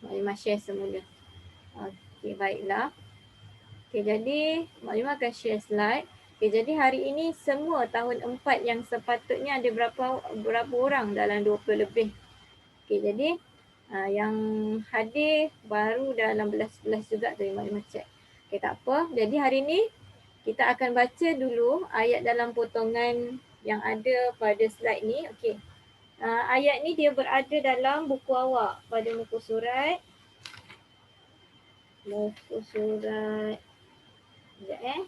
Maklimah share semula. Okey, baiklah. Okey, jadi Maklimah akan share slide. Okey, jadi hari ini semua tahun 4 yang sepatutnya ada berapa orang dalam 20 lebih. Okey, jadi yang hadir baru dalam belas-belas juga dari Maklimah chat. Okey, tak apa. Jadi hari ini kita akan baca dulu ayat dalam potongan yang ada pada slide ni. Okey. Ayat ni dia berada dalam buku awak pada muka surat. Muka surat. Sekejap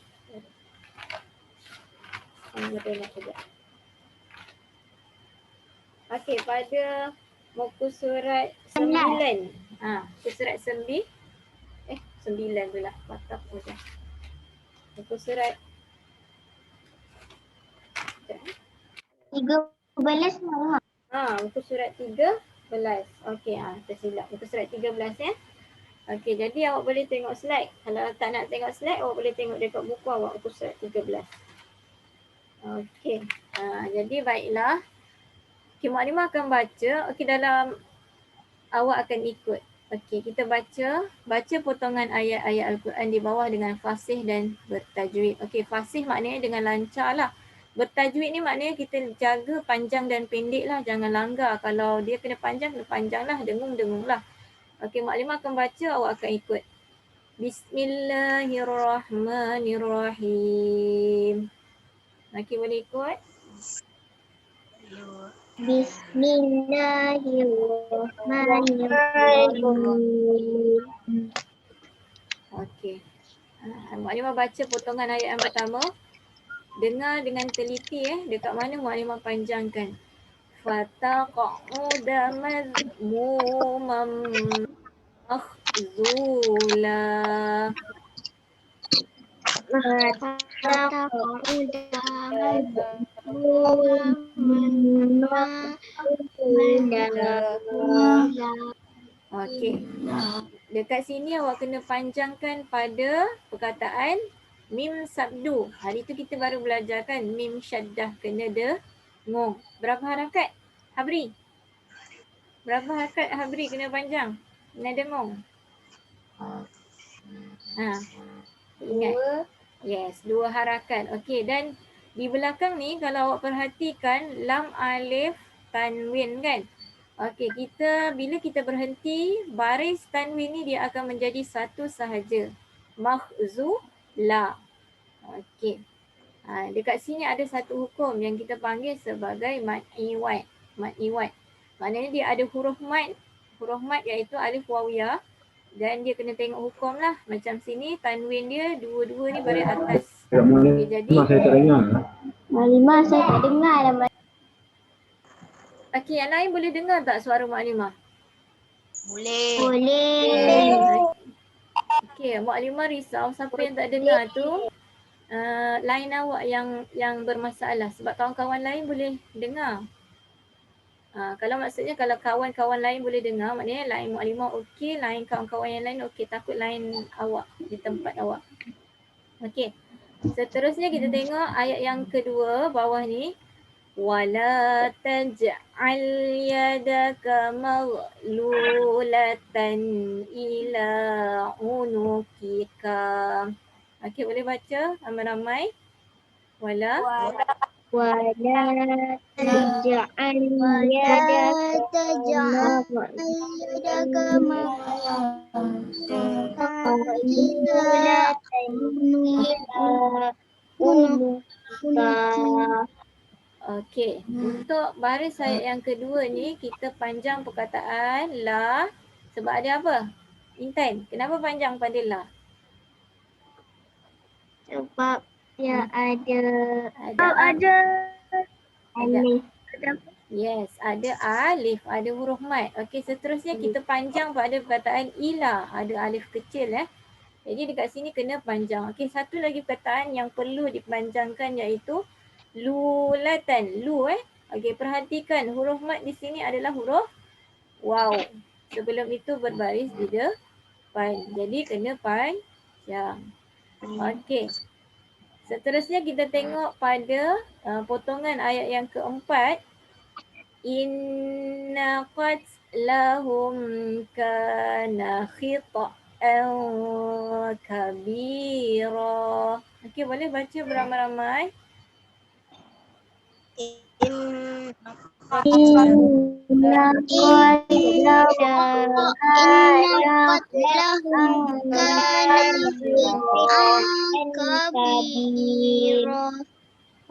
Saya tengok sekejap. Okey, pada muka surat 9. Muka surat 9. 9 pula. Patah pula. Muka surat 13 Maklimah. muka surat 13. Okey, tersilap. Muka surat 13 ya. Okey, jadi awak boleh tengok slide. Kalau tak nak tengok slide, awak boleh tengok dekat buku awak muka surat 13. Okey. Jadi baiklah. Okey, Maklimah akan baca. Okey, dalam awak akan ikut. Okey, kita baca potongan ayat-ayat Al-Quran di bawah dengan fasih dan bertajwid. Okey, fasih maknanya dengan lancar lah. Bertajwid ni maknanya kita jaga panjang dan pendek lah. Jangan langgar. Kalau dia kena panjang lah. Dengung lah. Okey, Maklimah akan baca, awak akan ikut. Bismillahirrahmanirrahim. Okey, boleh ikut? Bismillahirrahmanirrahim. Okey. Maklimah baca potongan ayat yang pertama. Dengar dengan teliti dekat mana Maklimah panjangkan. Fataqa'uda madhmumam makhzula. Okey. Dekat sini awak kena panjangkan pada perkataan mim sabdu. Hari tu kita baru belajar kan mim syaddah kena dengung. Berapa harakat? Habri? Berapa harakat Habri kena panjang? Kena dengung? Ingat? Yes, 2 harakat. Okey, dan di belakang ni kalau awak perhatikan lam alif tanwin kan? Okey, bila kita berhenti, baris tanwin ni dia akan menjadi satu sahaja. Makhzula. Okey. Dekat sini ada satu hukum yang kita panggil sebagai mad iwad. Mad iwad. Maknanya dia ada huruf mad. Huruf mad iaitu alif waw ya. Dan dia kena tengok hukum lah. Macam sini tanwin dia dua-dua ni baris atas. Okay, jadi saya tak dengar. Maklimah saya tak dengar lah. Okey, yang lain boleh dengar tak suara Maklimah? Boleh. Okey, Maklimah risau siapa yang tak dengar tu line awak yang bermasalah sebab kawan-kawan lain boleh dengar. Kalau maksudnya kalau kawan-kawan lain boleh dengar, maknanya line Maklimah okey, line kawan-kawan yang lain okey, takut line awak di tempat awak. Okey. Seterusnya kita tengok ayat yang kedua bawah ni. Wala taj'al yadaka maghlulatan ila unukika. Okey, boleh baca ramai-ramai. Wala taj'al yadaka maghlulatan. Okey, untuk baris ayat yang kedua ni kita panjang perkataan la sebab ada apa? Intan, kenapa panjang pada la? Sebab dia ada alif. Yes, ada alif, ada huruf mad. Okey, seterusnya kita panjang pada perkataan ila, ada alif kecil Jadi dekat sini kena panjang. Okey, satu lagi perkataan yang perlu dipanjangkan iaitu lulatan. Okey, perhatikan huruf mad di sini adalah huruf waw. Sebelum itu berbaris di depan. Jadi kena panjang. Okey. Seterusnya kita tengok pada potongan ayat yang keempat. Inna qad lahum kana khita'an kabira. Okey, boleh baca beramai-ramai? Inna qatlahum kana kabira.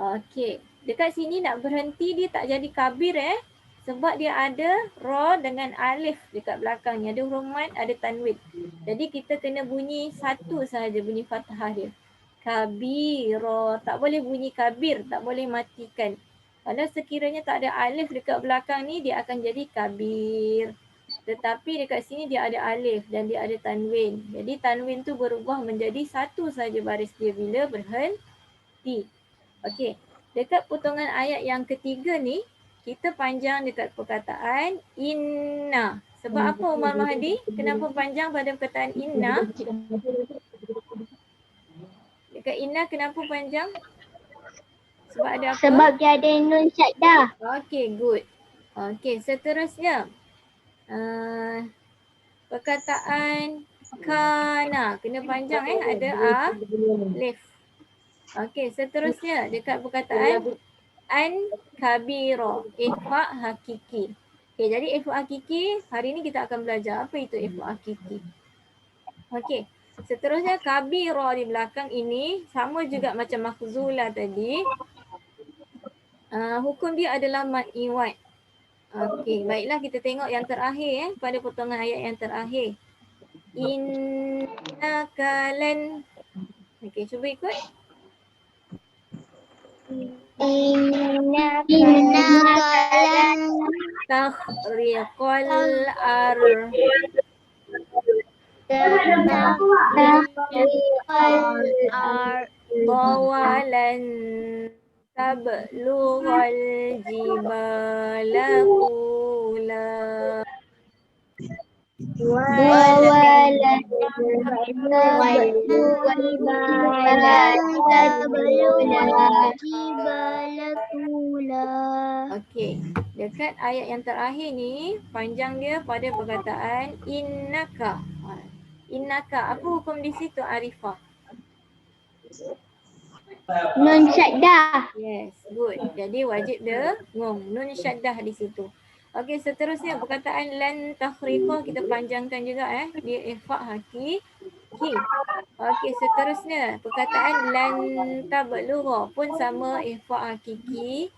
Okey, dekat sini nak berhenti dia tak jadi kabir sebab dia ada ra dengan alif dekat belakangnya. Ada huruf mad, ada tanwin. Jadi kita kena bunyi satu sahaja bunyi fathah dia. Kabira, tak boleh bunyi kabir, tak boleh matikan. Kalau sekiranya tak ada alif dekat belakang ni dia akan jadi kabir. Tetapi dekat sini dia ada alif dan dia ada tanwin. Jadi tanwin tu berubah menjadi satu sahaja baris dia bila berhenti. Okey, dekat potongan ayat yang ketiga ni, kita panjang dekat perkataan inna. Sebab apa Umar Mahdi? Kenapa panjang pada perkataan inna? Dekat inna kenapa panjang? Sebab ada apa? Sebab dia ada nun syaddah. Okey, good. Okey, seterusnya. Perkataan kana. Kena panjang ada alif. Okey, seterusnya dekat perkataan an kabira, ikhfa hakiki. Okey, jadi ikhfa hakiki hari ni kita akan belajar apa itu ikhfa hakiki. Okey, seterusnya kabira di belakang ini sama juga macam makhzula tadi. Hukum dia adalah mad iwad. Okey, baiklah kita tengok yang terakhir pada potongan ayat yang terakhir. Innaka lan. Okey, cuba ikut. Innaka lan takhriqal tawalan tablughal jibala tula. Okey, dekat ayat yang terakhir ni panjang dia pada perkataan innaka. Innaka, apa hukum di situ Arifah? Nun syaddah. Yes, good. Jadi wajib dengung. Nun syaddah di situ. Okey, seterusnya perkataan lan takhriqa kita panjangkan juga dia ikhfa hakiki. Okey, seterusnya perkataan lan tablugha pun sama ikhfa hakiki.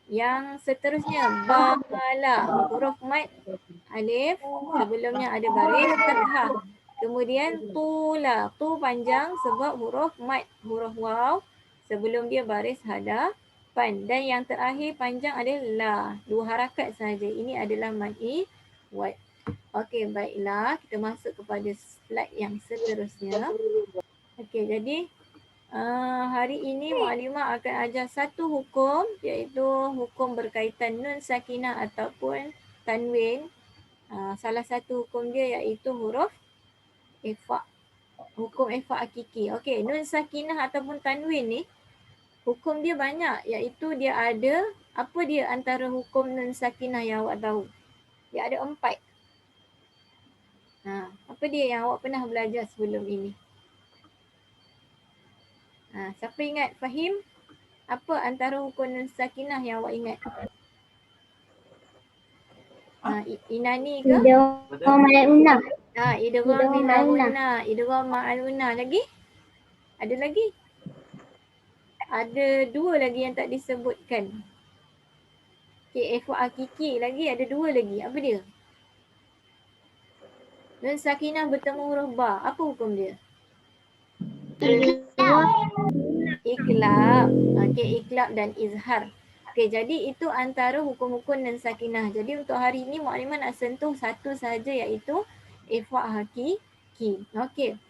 Yang seterusnya bala, huruf mad alif, sebelumnya ada baris fathah. Kemudian tula, tu panjang sebab huruf mad, huruf waw sebelum dia baris hadapan. Dan yang terakhir panjang adalah dua harakat sahaja. Ini adalah mad iwad. Okey, baiklah kita masuk kepada slide yang seterusnya. Okey, jadi hari ini Muallimah akan ajar satu hukum iaitu hukum berkaitan nun sakinah ataupun tanwin. Salah satu hukum dia iaitu huruf ikhfa. Hukum ikhfa hakiki. Okey, nun sakinah ataupun tanwin ni hukum dia banyak iaitu dia ada apa dia antara hukum nun sakinah yang awak tahu? Dia ada 4. Apa dia yang awak pernah belajar sebelum ini? Siapa ingat? Fahim? Apa antara hukum nun sakinah yang awak ingat? Inani ke? Idgham ma'al-unah. Idgham ma'al-unah. Idgham ma'al-unah. Lagi? Ada lagi? Ada 2 lagi yang tak disebutkan. Okey, ikhfa hakiki lagi ada 2 lagi. Apa dia? Nun sakinah bertemu huruf ba. Apa hukum dia? Iqlab. Okey, iqlab dan izhar. Okey, jadi itu antara hukum-hukum nun sakinah. Jadi untuk hari ini Muallimah nak sentuh satu sahaja iaitu ikhfa hakiki. Okey.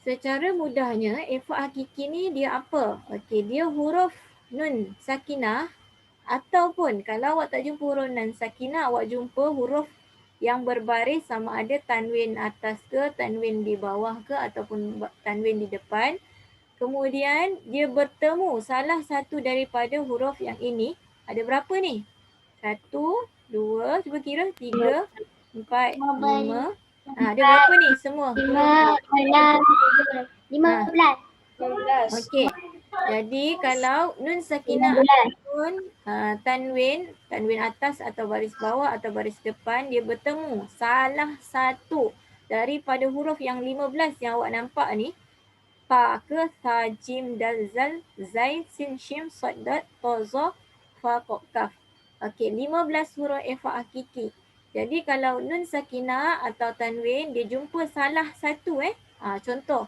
Secara mudahnya ikhfa hakiki ni dia apa? Okey, dia huruf nun sakinah ataupun kalau awak tak jumpa huruf nun sakinah, awak jumpa huruf yang berbaris sama ada tanwin atas ke, tanwin di bawah ke ataupun tanwin di depan. Kemudian dia bertemu salah satu daripada huruf yang ini. Ada berapa ni? 1, 2, cuba kira 3, 4, 5. Ada 4, berapa ni semua? 5, 6, 15. 15. Okey. Jadi kalau nun sakinah 15. ataupun tanwin atas atau baris bawah atau baris depan dia bertemu salah satu daripada huruf yang 15 yang awak nampak ni, pa ke, tha, jim, dal, zal, zai, sin, shim, sad, dad, ta, za, fa, qaf, kaf. Okey, 15 huruf ifa hakiki. Jadi kalau nun sakinah atau tanwin dia jumpa salah satu contoh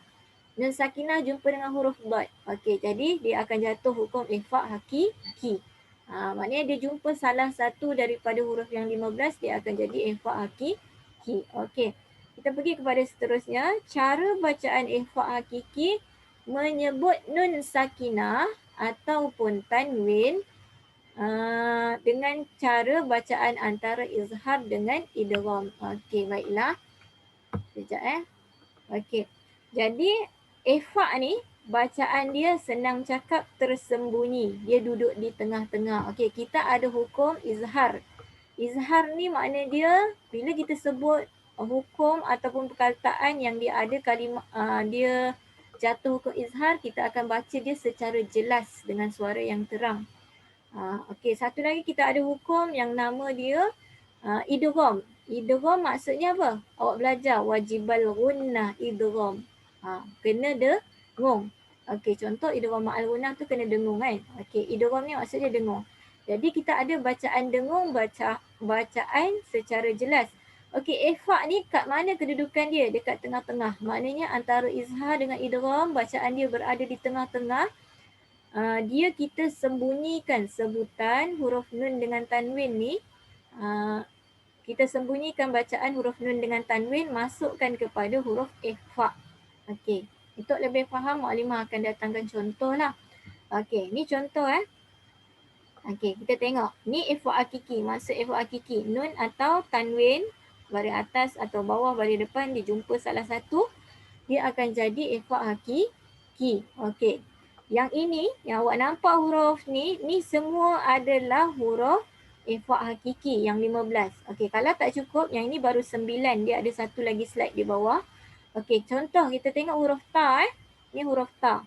nun sakinah jumpa dengan huruf dot. Okey, jadi dia akan jatuh hukum ifa hakiki. Maknanya dia jumpa salah satu daripada huruf yang 15 dia akan jadi ifa hakiki. Okey. Kita pergi kepada seterusnya, cara bacaan ifa hakiki menyebut nun sakinah ataupun tanwin dengan cara bacaan antara izhar dengan idgham. Okey, baiklah. Sekejap Okey. Jadi ifa ni bacaan dia senang cakap tersembunyi. Dia duduk di tengah-tengah. Okey, kita ada hukum izhar. Izhar ni makna dia bila kita sebut hukum ataupun perkataan yang dia ada kalimah dia jatuh hukum izhar, kita akan baca dia secara jelas dengan suara yang terang. Okey, satu lagi kita ada hukum yang nama dia idgham. Idgham maksudnya apa? Awak belajar wajibal gunnah idgham. Kena dengung. Okey, contoh idgham ma'al gunnah tu kena dengung kan. Okey, idgham ni maksudnya dengung. Jadi kita ada bacaan dengung, bacaan secara jelas. Okey, ifa ni kat mana kedudukan dia? Dekat tengah-tengah. Maknanya antara izhar dengan idgham, bacaan dia berada di tengah-tengah. Dia kita sembunyikan sebutan huruf nun dengan tanwin ni. Kita sembunyikan bacaan huruf nun dengan tanwin, masukkan kepada huruf ikhfa. Okey, untuk lebih faham Mukadimah akan datangkan contoh lah. Okey, ni contoh Okey, kita tengok. Ni ikhfa hakiki. Maksud ikhfa hakiki, nun atau tanwin baris atas atau bawah baris depan dijumpa salah satu, dia akan jadi ikhfa hakiki. Okey. Yang ini yang awak nampak huruf ni semua adalah huruf ikhfa hakiki yang 15. Okey, kalau tak cukup, yang ini baru 9. Dia ada satu lagi slide di bawah. Okey, contoh kita tengok huruf ta Ni huruf ta.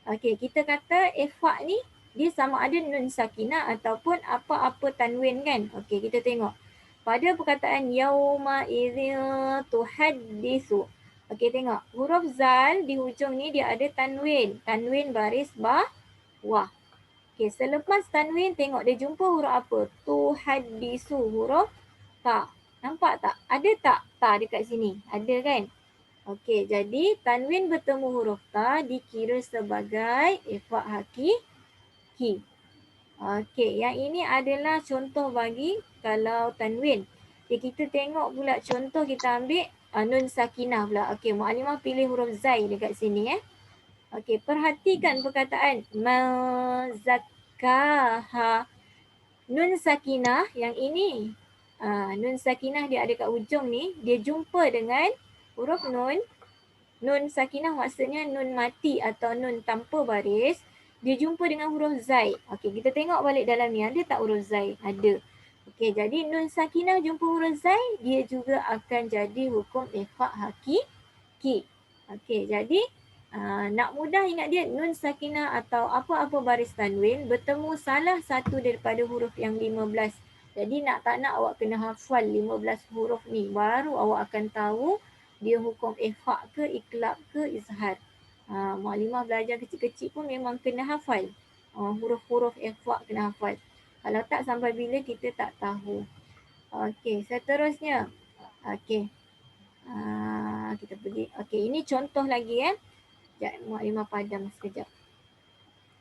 Okey, kita kata ikhfa ni dia sama ada nun sakinah ataupun apa-apa tanwin kan. Okey, kita tengok. Pada perkataan yauma idzin tuhaddisu. Okey, tengok. Huruf zal di hujung ni dia ada tanwin. Tanwin baris bawah. Okey, selepas tanwin tengok dia jumpa huruf apa? Tuhaddisu, huruf ta. Nampak tak? Ada tak ta dekat sini? Ada kan? Okey, jadi tanwin bertemu huruf ta dikira sebagai ikhfa hakiki. Okey, yang ini adalah contoh bagi kalau tanwin. Okay, kita tengok pula contoh, kita ambil nun sakinah pula. Okey, Mukadimah pilih huruf zai dekat sini Okey, perhatikan perkataan mazakkaha. Nun sakinah yang ini. Nun sakinah dia ada kat hujung ni, dia jumpa dengan huruf nun. Nun sakinah maksudnya nun mati atau nun tanpa baris. Dia jumpa dengan huruf zai. Okey, kita tengok balik dalam ni, ada tak huruf zai? Ada. Okey, jadi nun sakinah jumpa huruf zai, dia juga akan jadi hukum ikhfa hakiki. Okey, jadi nak mudah ingat dia, nun sakinah atau apa-apa baris tanwin bertemu salah satu daripada huruf yang 15. Jadi tak nak awak kena hafal 15 huruf ni, baru awak akan tahu dia hukum ikhfa ke, iklab ke, izhar. Mukadimah belajar kecil-kecil pun memang kena hafal. Huruf-huruf ikhfa kena hafal. Kalau tak sampai bila kita tak tahu. Okey, seterusnya. Okey. Kita pergi. Okey, ini contoh lagi Sekejap, Mukadimah padam sekejap.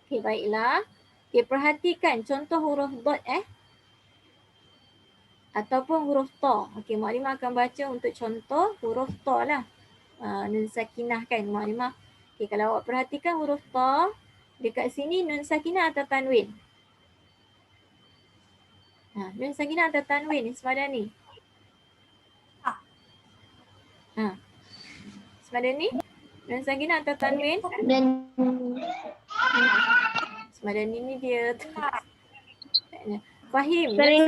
Okey, baiklah. Okey, perhatikan contoh huruf dot ataupun huruf ta. Okey, Mukadimah akan baca untuk contoh huruf ta lah. Nun sakinah kan Mukadimah. Okey, kalau awak perhatikan huruf ta, dekat sini nun sakinah atau tanwin? Nun sakinah atau tanwin sepadan ni? Sepadan ni? Nun sakinah atau tanwin? Dan Sepadan ni dia. Fahim. Sorry.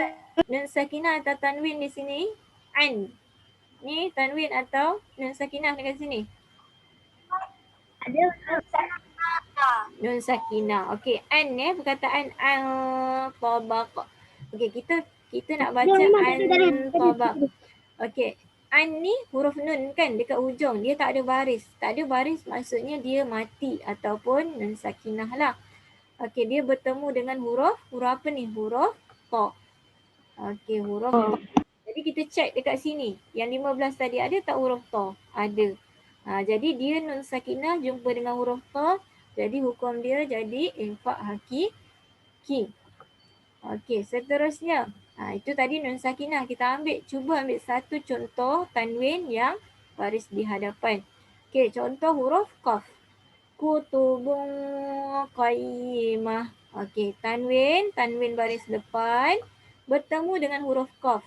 Nun sakinah atau tanwin di sini? An. Ni tanwin atau nun sakinah dekat sini? Ada. Nun sakinah. Okey, an perkataan an tabaq. Okey, kita nak baca an tabaq. Okey, an ni huruf nun kan dekat hujung. Dia tak ada baris. Tak ada baris maksudnya dia mati ataupun nun sakinah lah. Okey, dia bertemu dengan huruf apa ni? Huruf ta. Okey, huruf ta. Jadi kita check dekat sini. Yang 15 tadi ada tak huruf ta? Ada. Jadi dia nun sakinah jumpa dengan huruf ta. Jadi hukum dia jadi infak hakiki. Okey, seterusnya. Itu tadi nun sakinah. Kita cuba ambil satu contoh tanwin yang baris di hadapan. Okey, contoh huruf qaf. Kutubun qayyimah. Okey, tanwin baris depan bertemu dengan huruf qaf.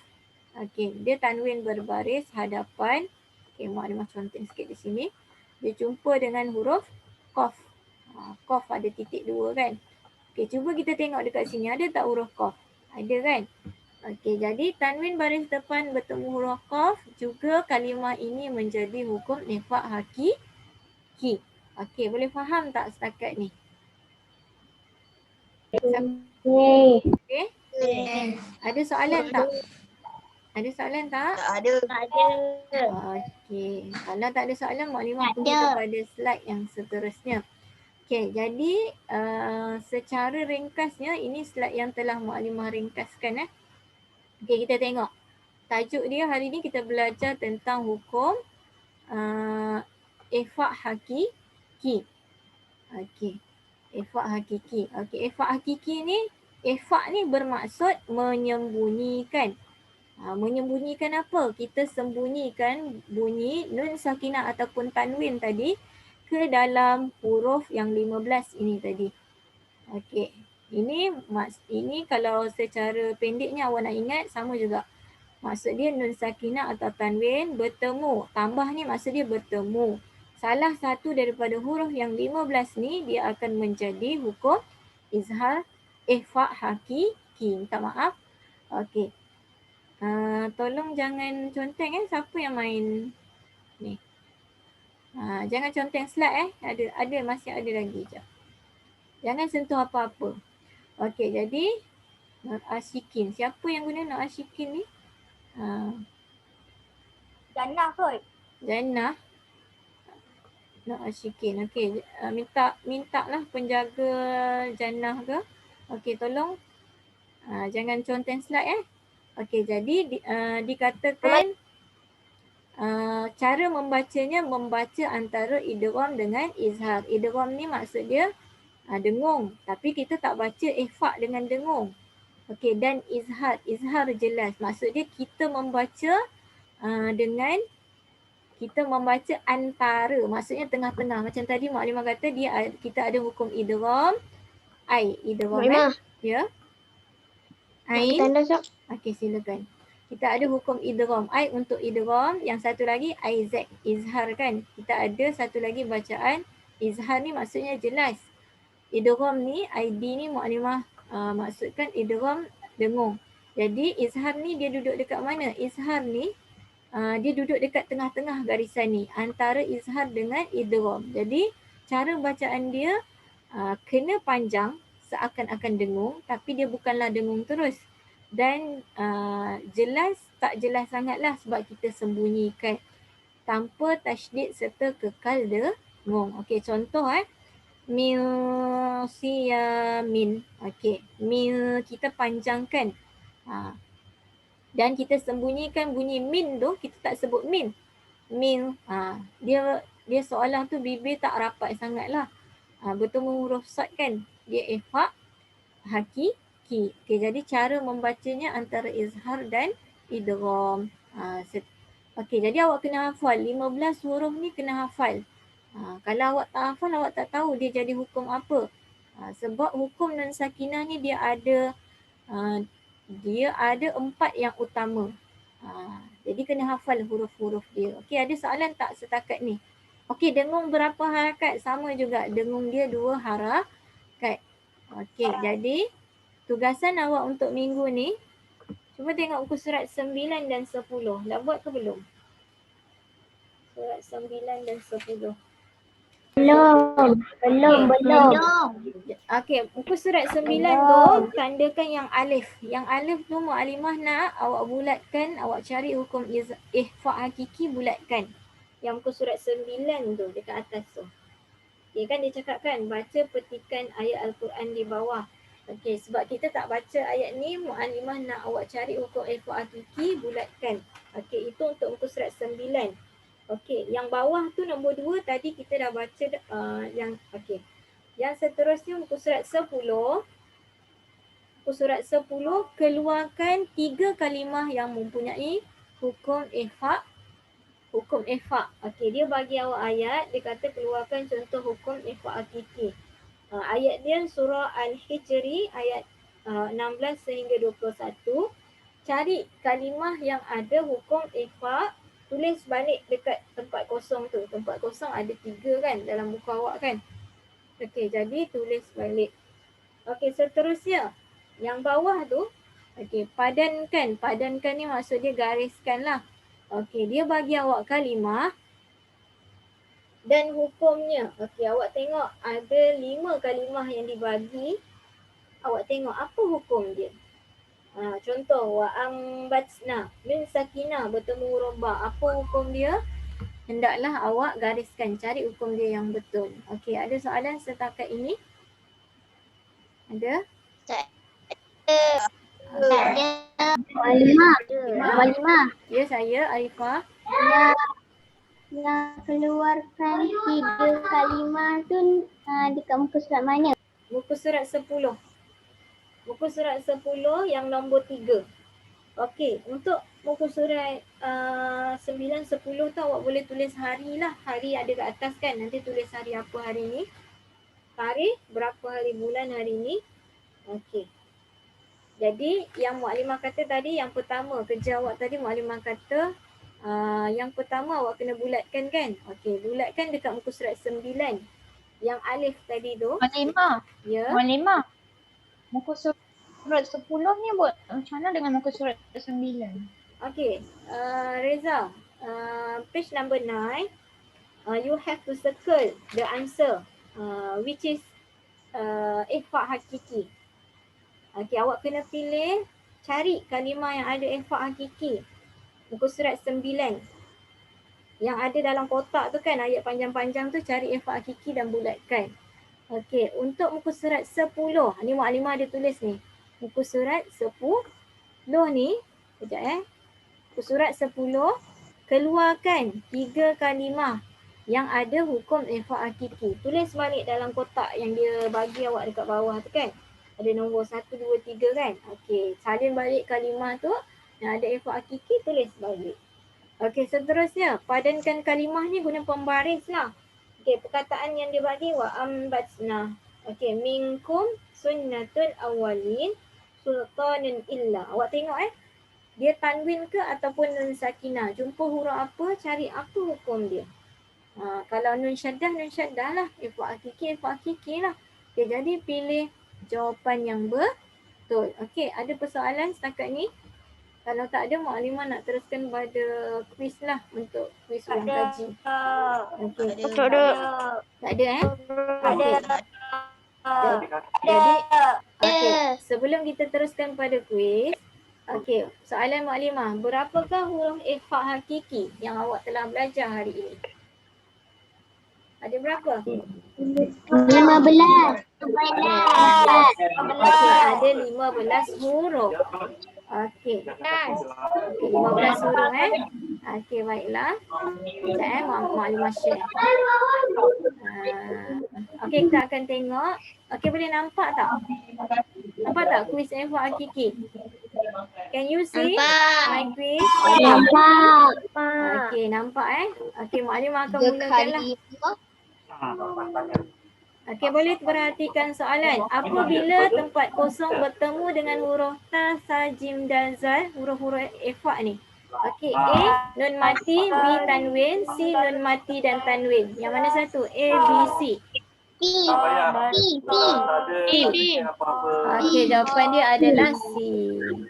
Okey, dia tanwin berbaris hadapan. Okey, mak ada macam conteng sikit di sini. Dia jumpa dengan huruf qaf. Qaf ada titik 2 kan. Okey, cuba kita tengok dekat sini ada tak huruf qaf? Ada kan? Okey, jadi tanwin baris depan bertemu huruf qaf juga kalimah ini menjadi hukum nifaq hakiki. Okey, boleh faham tak setakat ni? Okey. Ada soalan tak? Ada soalan tak? Tak ada. Okey. Kalau tak ada soalan, Maklimah pergi kepada slide yang seterusnya. Okey, jadi secara ringkasnya ini slide yang telah Maklimah ringkaskan. Okey, kita tengok. Tajuk dia hari ni kita belajar tentang hukum ifaq hakiki. Okey. Ifaq hakiki. Okey, ifaq hakiki ni, ifaq ni bermaksud menyembunyikan. Menyembunyikan apa? Kita sembunyikan bunyi nun sakinah ataupun tanwin tadi ke dalam huruf yang 15 ini tadi. Okey. Ini kalau secara pendeknya awak nak ingat sama juga. Maksud dia nun sakinah atau tanwin bertemu. Tambah ni maksud dia bertemu. Salah satu daripada huruf yang 15 ni dia akan menjadi hukum izhar ihfa' hakiki. Minta maaf. Okey. Tolong jangan conteng siapa yang main ni. Jangan conteng slide Ada masih ada lagi je. Jangan sentuh apa-apa. Okey, jadi Nur Ashikin. Siapa yang guna Nur Ashikin ni? Jannah kot. Jannah. Nur Ashikin. Okey, minta lah penjaga Jannah ke. Okey, tolong jangan conteng slide Okey, jadi dikatakan cara membacanya membaca antara idgham dengan izhar. Idgham ni maksud dia dengung, tapi kita tak baca ihfa' dengan dengung. Okey, dan izhar jelas. Maksud dia kita membaca dengan kita membaca antara, maksudnya tengah-tengah. Macam tadi Maklimah kata kita ada hukum idgham. Idgham ya. Ain. Tanda sok. Okey, silakan. Kita ada hukum idgham. Untuk idgham, yang satu lagi IZ, izhar kan. Kita ada satu lagi bacaan izhar ni maksudnya jelas. Idgham ni, ID ni Maklimah maksudkan idgham dengung. Jadi izhar ni dia duduk dekat mana? Izhar ni dia duduk dekat tengah-tengah garisan ni. Antara izhar dengan idgham. Jadi cara bacaan dia kena panjang seakan-akan dengung, tapi dia bukanlah dengung terus. Dan tak jelas sangatlah sebab kita sembunyikan tanpa tasydid serta kekal dengung. Okey, contoh min siyamin. Okey, min kita panjangkan. Dan kita sembunyikan bunyi min tu, kita tak sebut min. Min, dia seolah tu bibir tak rapat sangatlah. Bertemu huruf sad kan. Dia ifaq hakiki. Okey, jadi cara membacanya antara izhar dan idgham. Okey, jadi awak kena hafal 15 huruf ni, kena hafal. Kalau awak tak hafal, awak tak tahu dia jadi hukum apa. Sebab hukum nun sakinah ni dia ada 4 yang utama. Jadi kena hafal huruf-huruf dia. Okey, ada soalan tak setakat ni? Okey, dengung berapa harakat? Sama juga, dengung dia 2 harakat. Okey, jadi tugasan awak untuk minggu ni, Cuba tengok muka surat 9 dan 10. Dah buat ke belum? Surat 9 dan 10. Belum. Okey, muka surat 9 tu tandakan yang alif. Yang alif tu Mukadimah nak awak bulatkan, awak cari hukum ihfa' hakiki, bulatkan. Yang muka surat 9 tu dekat atas tu. Okey kan dia cakap kan baca petikan ayat Al-Quran di bawah. Okey, sebab kita tak baca ayat ni, Mukadimah nak awak cari hukum ihfa' hakiki, bulatkan. Okey, itu untuk muka surat 9. Okey, yang bawah tu nombor 2 tadi kita dah baca okey. Yang seterusnya muka surat 10. Muka surat 10 keluarkan 3 kalimah yang mempunyai hukum ihfa'. Hukum ihfa'. Okey, dia bagi awak ayat, dia kata keluarkan contoh hukum ihfa' hakiki. Ayat dia surah Al-Hijri ayat 16 sehingga 21. Cari kalimah yang ada hukum ihfa', tulis balik dekat tempat kosong tu. Tempat kosong ada 3 kan dalam buku awak kan. Okey, jadi tulis balik. Okey, seterusnya yang bawah tu, okey, padankan. Padankan ni maksud dia gariskan lah. Okey, dia bagi awak kalimah dan hukumnya. Okey, awak tengok ada 5 kalimah yang dibagi. Awak tengok apa hukum dia. Contoh, wa ambatsna min sakinah bertemu huruf ba. Apa hukum dia? Hendaklah awak gariskan, cari hukum dia yang betul. Okey, ada soalan setakat ini? Ada? Mukadimah. Ya, saya Arifah. Yang keluarkan 3 kalimah tu dekat muka surat mana? Muka surat 10. Muka surat 10 yang nombor 3. Okey, untuk muka surat 9, 10 tu awak boleh tulis hari lah. Hari ada kat atas kan. Nanti tulis hari apa hari ni. Tarikh, berapa hari bulan hari ni. Okey. Jadi yang Mukadimah kata tadi, yang pertama kerja awak tadi Mukadimah kata yang pertama awak kena bulatkan kan. Okey, bulatkan dekat muka surat 9. Yang alif tadi tu. Mukadimah. Ya. Mukadimah. Muka surat 10 ni buat macam mana dengan muka surat 9? Okey, Reza, page number 9, you have to circle the answer, which is ihfa' hakiki. Okey, awak kena pilih, cari kalimah yang ada ihfa' hakiki. Muka surat 9. Yang ada dalam kotak tu kan, ayat panjang-panjang tu, cari ihfa' hakiki dan bulatkan. Okey, untuk muka surat 10, ni Mukadimah ada tulis ni. Muka surat 10 ni, sekejap Muka surat 10, keluarkan 3 kalimah yang ada hukum ihfa' hakiki. Tulis balik dalam kotak yang dia bagi awak dekat bawah tu kan. Ada nombor 1, 2, 3 kan. Okey, salin balik kalimah tu yang ada ihfa' hakiki, tulis balik. Okey, seterusnya padankan kalimah ni guna pembaris lah. Okey, perkataan yang dia bagi wa ambatsna. Okey, minkum sunnatul awwalin sultanun illa. Awak tengok dia tanwin ke ataupun nun sakinah. Jumpa huruf apa, cari apa hukum dia. Kalau nun syaddah lah. Ihfa' hakiki lah. Okay, jadi pilih jawapan yang betul. Okey, ada persoalan setakat ni? Kalau tak ada, Mukadimah nak teruskan pada kuis lah untuk kuis ulang kaji. Okey. Tak ada. Tak ada Ada. Jadi, okey, sebelum kita teruskan pada kuis, okey, soalan Mukadimah, berapakah huruf ihfa' hakiki yang awak telah belajar hari ini? Ada berapa? 15. Okey, ada 15 huruf. Okey. Okey, 15 huruf Okey, baiklah. Sekejap Mukadimah share. Okey, kita akan tengok. Okey, boleh nampak tak? Nampak tak kuis ihfa' hakiki? Can you see my quiz? Nampak. Okey, nampak Okey, Mukadimah akan mulakan lah. Okey, boleh perhatikan soalan. Apabila tempat kosong bertemu dengan huruf ta, sa, jim dan zal, huruf-huruf ihfa' ni. Okey, A, nun mati, B, tanwin, C, nun mati dan tanwin. Yang mana satu? A, B, C. B. Okey, jawapan dia adalah C.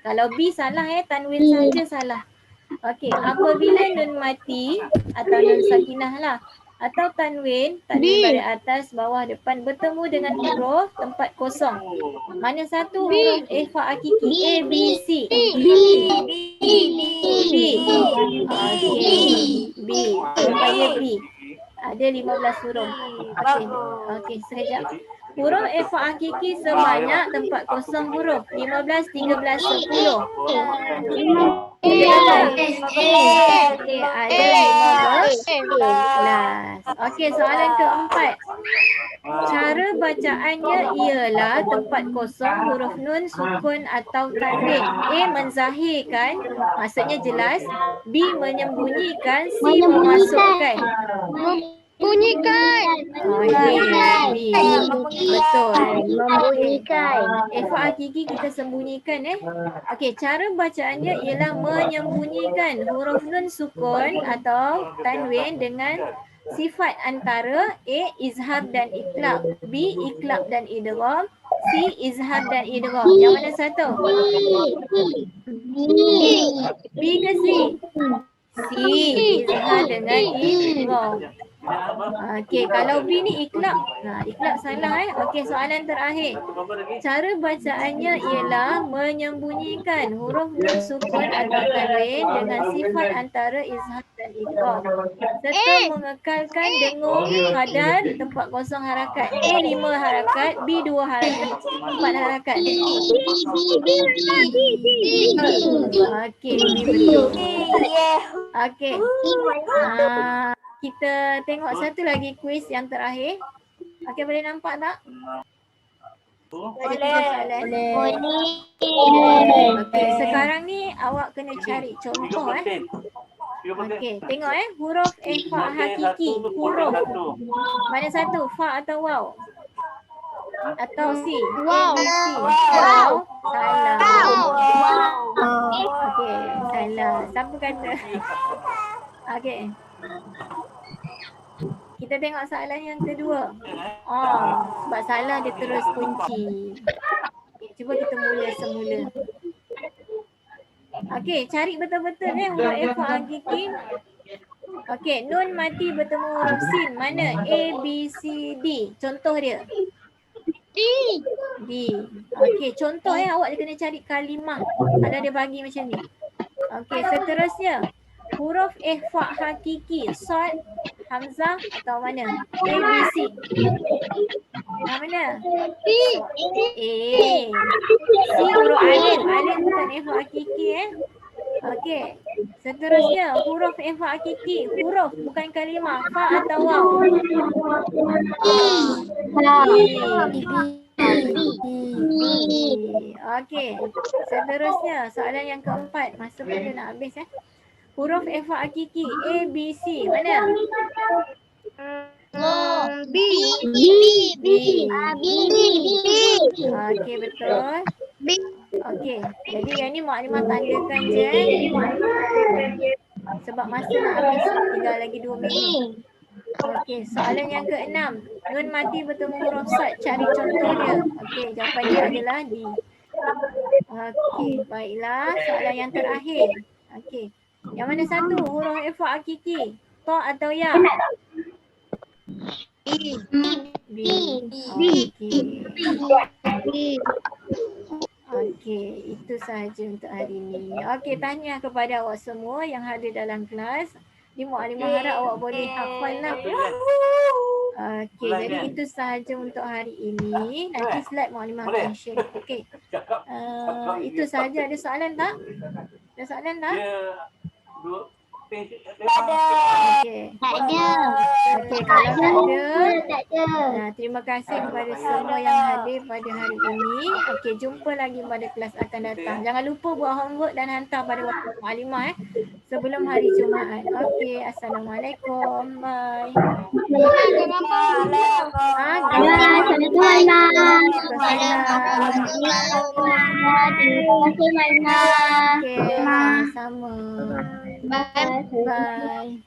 Kalau B salah Tanwin saja salah. Okey, apabila nun mati atau nun sakinah lah atau tanwin baris atas, bawah, depan bertemu dengan huruf tempat kosong. Mana satu huruf ikhfa hakiki? A, B, C. B. Okey, B. Jawapannya B. Ada 15 huruf. Okey, sekejap. Huruf ikhfa hakiki sebanyak tempat kosong huruf 15, 13, 10. Okey, ada 15. Okey, soalan keempat. Cara bacaannya ialah tempat kosong huruf nun, sukun atau tanwin. A menzahirkan, maksudnya jelas. B menyembunyikan, C memasukkan. Bunyikan. Okey, B. Betul. Membunyikan. Ikhfa hakiki kita sembunyikan Okey, cara bacaannya ialah menyembunyikan huruf nun sukun atau tanwin dengan sifat antara A izhar dan iqlab, B iqlab dan idgham, C izhar dan idgham. Yang mana satu? B ke C? C izhar dengan idgham. Okey, kalau B ni iqlab. Iqlab salah Okey, soalan terakhir. Cara bacaannya ialah menyembunyikan huruf nun sukun atau tanwin dengan sifat antara izhar dan idgham serta mengekalkan dengung kadar tempat kosong harakat. A 5 harakat, B 2 harakat, 4 harakat. Okey, B betul. Okey. Kita tengok satu lagi kuis yang terakhir. Okey, boleh nampak tak? Ada 3 soalan. Okey, sekarang ni awak kena cari contoh Okey, tengok huruf ikhfa hakiki. Huruf. Mana satu? Fa atau waw? Atau C? Waw. Waw. Salah. Okey, salah. Siapa kata? Okey. Kita tengok soalan yang kedua. Sebab salah dia terus kunci. Okay, cuba kita mula semula. Okey, cari betul-betul huruf ikhfa hakiki. Okey, nun mati bertemu huruf sin. Mana? A, B, C, D. Contoh dia. D. Okey, contoh awak kena cari kalimah. Kalau dia bagi macam ni. Okey, seterusnya. Huruf ikhfa hakiki, sad, hamzah atau mana? A, B, C. Mana? A. C huruf alif. Alif bukan ikhfa hakiki Okey. Seterusnya huruf ikhfa hakiki, huruf bukan kalimah, fa atau waw. Okey. Seterusnya soalan yang keempat. Masa pada nak habis Huruf ikhfa hakiki A, B, C. Mana? B. Okey, betul. Okey. Jadi yang ni maklimah tandakan je sebab masa nak habis, tinggal lagi 2 minit. Okey, soalan yang ke-6. Nun mati bertemu huruf sad, cari contoh dia. Okey, jawapan dia adalah D. Okey, baiklah. Soalan yang terakhir. Okey. Yang mana satu huruf ikhfa hakiki? Ta atau ya? B. Okey, itu sahaja untuk hari ini. Okey, tahniah kepada awak semua yang hadir dalam kelas. Di Mu'alimah harap awak boleh hafal lah. Okey, jadi itu sahaja untuk hari ini. Nanti slide Mu'alimah akan share. Okey. Itu sahaja. Ada soalan tak? Ada soalan tak? Okey. Tak ada. Okey, kalau tak ada. Terima kasih kepada semua yang hadir pada hari ini. Okey, jumpa lagi pada kelas akan datang. Jangan lupa buat homework dan hantar pada waktu Mu'alimah sebelum hari Jumaat. Okey, Assalamualaikum. Bye. Okey, sama-sama. Bye.